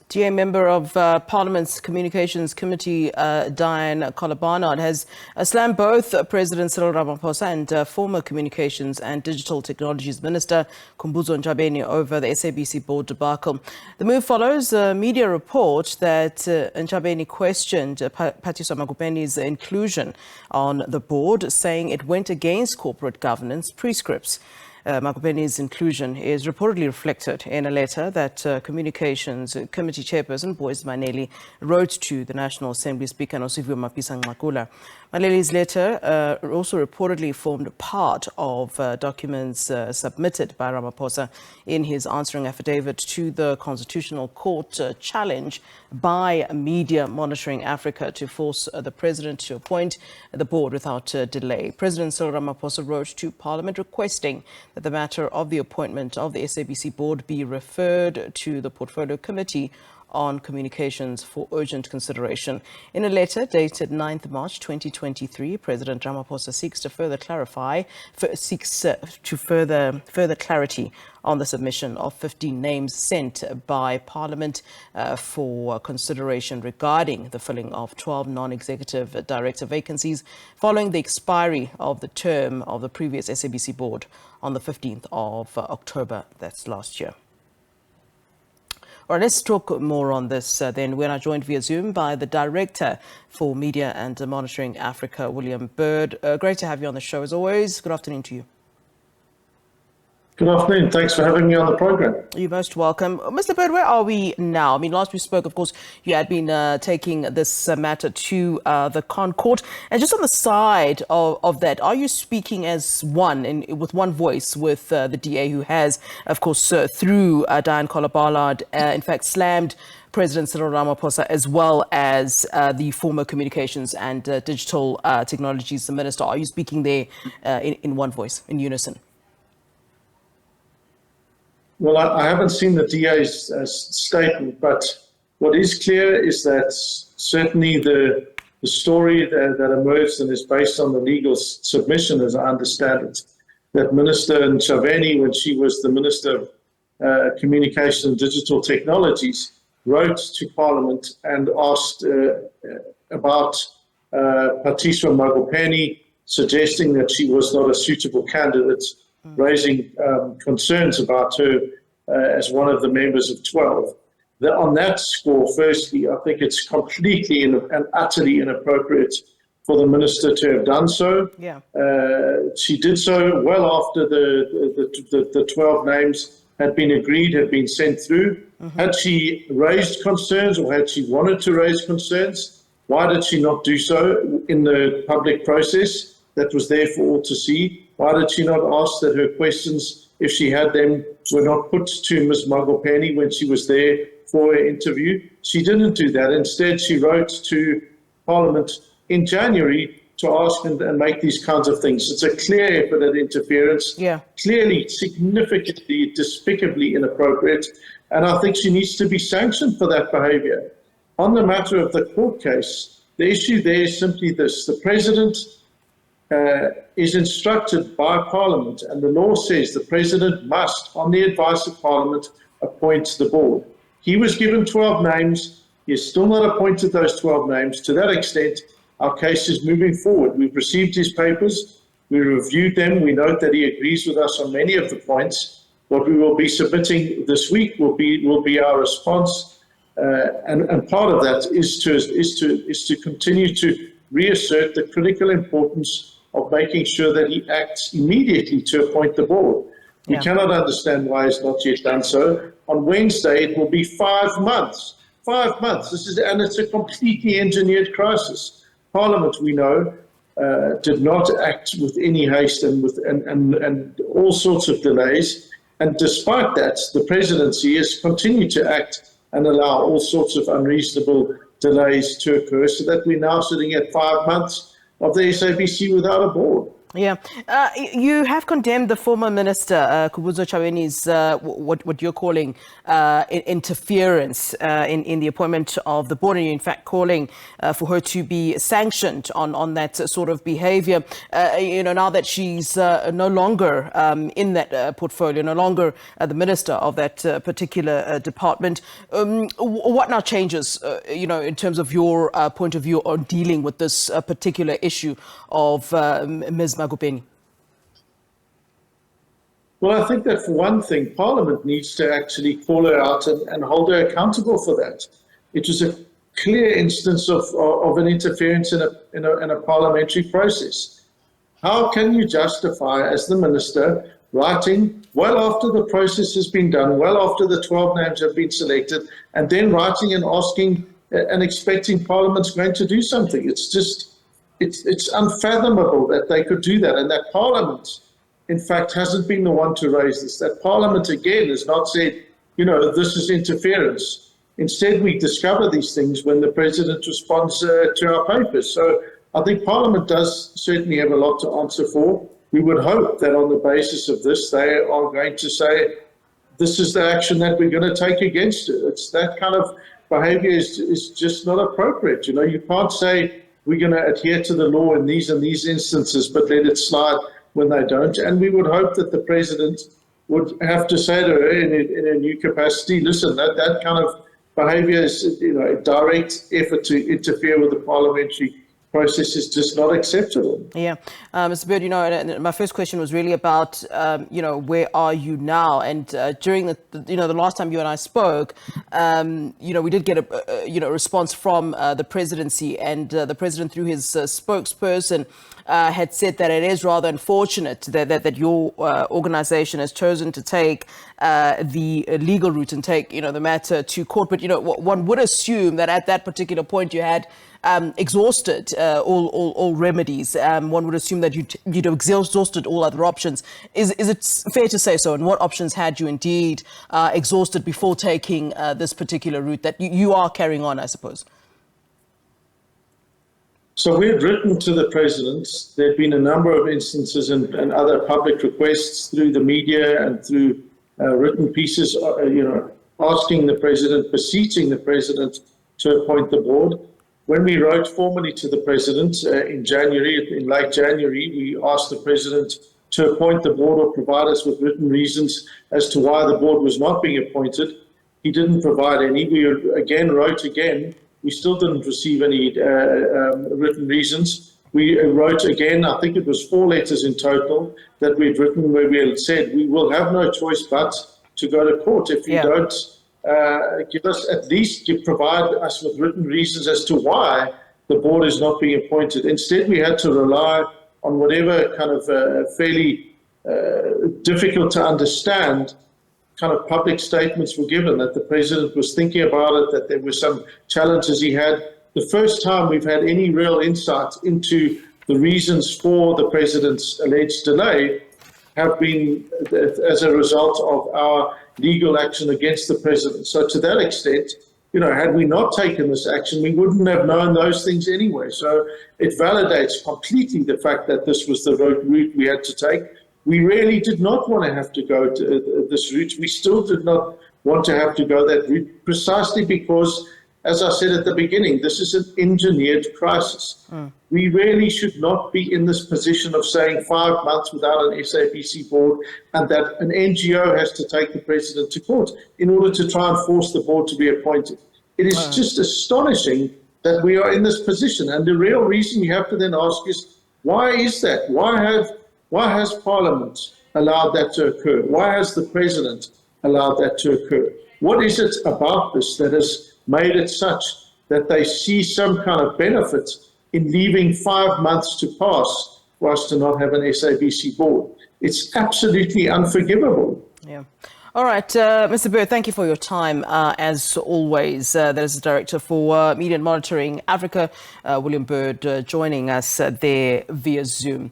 DA member of Parliament's Communications Committee, Dianne Kohler-Barnard, has slammed both President Cyril Ramaphosa and former Communications and Digital Technologies Minister Khumbudzo Ntshavheni over the SABC Board debacle. The move follows a media report that Ntshavheni questioned Phathiswa Magopeni's inclusion on the board, saying it went against corporate governance prescripts. Magopeni's inclusion is reportedly reflected in a letter that Communications Committee Chairperson Boyce Maneli wrote to the National Assembly Speaker Nosiviwe Mapisa-Nqakula. Maneli's letter also reportedly formed part of documents submitted by Ramaphosa in his answering affidavit to the Constitutional Court challenge by Media Monitoring Africa to force the President to appoint the board without delay. President Cyril Ramaphosa wrote to Parliament requesting that the matter of the appointment of the SABC Board be referred to the Portfolio Committee on Communications for urgent consideration. In a letter dated 9th March 2023, President Ramaphosa seeks to further clarity on the submission of 15 names sent by Parliament for consideration regarding the filling of 12 non-executive director vacancies following the expiry of the term of the previous SABC board on the 15th of October, that's last year. All right, let's talk more on this then. We're now joined via Zoom by the Director for Media and Monitoring Africa, William Bird. Great to have you on the show as always. Good afternoon to you. Good afternoon. Thanks for having me on the program. You're most welcome. Mr. Bird, where are we now? I mean, last we spoke, of course, you had been taking this matter to the Con Court. And just on the side of that, are you speaking as one, with one voice, with the DA who has, of course, through Dianne Kohler-Barnard, in fact, slammed President Cyril Ramaphosa as well as the former Communications and Digital Technologies Minister? Are you speaking there in one voice, in unison? Well, I haven't seen the DA's statement, but what is clear is that certainly the story that emerged and is based on the legal submission, as I understand it, that Minister Ntshavheni, when she was the Minister of Communication and Digital Technologies, wrote to Parliament and asked about Phathiswa Magopeni, suggesting that she was not a suitable candidate, raising concerns about her as one of the members of 12. On that score, firstly, I think it's completely and utterly inappropriate for the minister to have done so. Yeah. She did so well after the 12 names had been agreed, had been sent through. Mm-hmm. Had she raised concerns or had she wanted to raise concerns, why did she not do so in the public process that was there for all to see? Why did she not ask that her questions, if she had them, were not put to Ms. Magopeni when she was there for her interview? She didn't do that. Instead, she wrote to Parliament in January to ask and make these kinds of things. It's a clear effort at interference, clearly, significantly, despicably inappropriate, and I think she needs to be sanctioned for that behavior. On the matter of the court case, the issue there is simply this. The President is instructed by Parliament, and the law says the President must, on the advice of Parliament, appoint the board. He was given 12 names. He has still not appointed those 12 names. To that extent, our case is moving forward. We've received his papers. We reviewed them. We note that he agrees with us on many of the points. What we will be submitting this week will be our response, and part of that is to continue to reassert the critical importance of making sure that he acts immediately to appoint the board. We cannot understand why he's not yet done so. On Wednesday, it will be 5 months. 5 months. And it's a completely engineered crisis. Parliament, we know, did not act with any haste and all sorts of delays. And despite that, the presidency has continued to act and allow all sorts of unreasonable delays to occur, so that we're now sitting at 5 months of the SABC without a board. Yeah, you have condemned the former minister, Khumbudzo Ntshavheni's, what you're calling interference in the appointment of the board, and you're in fact calling for her to be sanctioned on that sort of behavior. Now that she's no longer in that portfolio, no longer the minister of that particular department, what now changes, in terms of your point of view on dealing with this particular issue of Ms. Magopeni? Well, I think that for one thing, Parliament needs to actually call her out and hold her accountable for that. It was a clear instance of an interference in a parliamentary process. How can you justify, as the minister, writing well after the process has been done, well after the 12 names have been selected, and then writing and asking and expecting Parliament's going to do something? It's just, it's unfathomable that they could do that, and that Parliament, in fact, hasn't been the one to raise this. That Parliament, again, has not said, this is interference. Instead, we discover these things when the President responds to our papers. So I think Parliament does certainly have a lot to answer for. We would hope that on the basis of this, they are going to say, this is the action that we're going to take against it. It's that kind of behavior is just not appropriate. You can't say we're going to adhere to the law in these and these instances, but let it slide when they don't. And we would hope that the President would have to say to her in a new capacity, listen, that kind of behavior is, a direct effort to interfere with the parliamentary process is just not acceptable. Yeah, Mr. Bird, my first question was really about, where are you now? And during the last time you and I spoke, we did get a response from the presidency, and the president, through his spokesperson, had said that it is rather unfortunate that your organization has chosen to take the legal route and take, the matter to court. But, one would assume that at that particular point you had exhausted all remedies. One would assume that you'd exhausted all other options. Is it fair to say so? And what options had you indeed exhausted before taking this particular route that you are carrying on, I suppose? So we had written to the President. There had been a number of instances and other public requests through the media and through written pieces, asking the President, beseeching the President to appoint the board. When we wrote formally to the President in late January, we asked the President to appoint the board or provide us with written reasons as to why the board was not being appointed. He didn't provide any. We wrote again. We still didn't receive any written reasons. We wrote again, I think it was 4 letters in total that we'd written, where we had said we will have no choice but to go to court if you don't give us, at least provide us with written reasons as to why the board is not being appointed. Instead, we had to rely on whatever kind of fairly difficult to understand kind of public statements were given, that the President was thinking about it, that there were some challenges he had. The first time we've had any real insight into the reasons for the President's alleged delay have been as a result of our legal action against the President. So to that extent, had we not taken this action, we wouldn't have known those things anyway. So it validates completely the fact that this was the route we had to take. We really did not want to have to go to this route. We still did not want to have to go that route, precisely because, as I said at the beginning, this is an engineered crisis. We really should not be in this position of saying 5 months without an SABC board and that an NGO has to take the President to court in order to try and force the board to be appointed. It is just astonishing that we are in this position. And the real reason you have to then ask is, why is that? Why has Parliament allowed that to occur? Why has the President allowed that to occur? What is it about this that has made it such that they see some kind of benefit in leaving 5 months to pass for us to not have an SABC board? It's absolutely unforgivable. Yeah. All right, Mr. Bird, thank you for your time. As always, that is the Director for Media and Monitoring Africa, William Bird, joining us there via Zoom.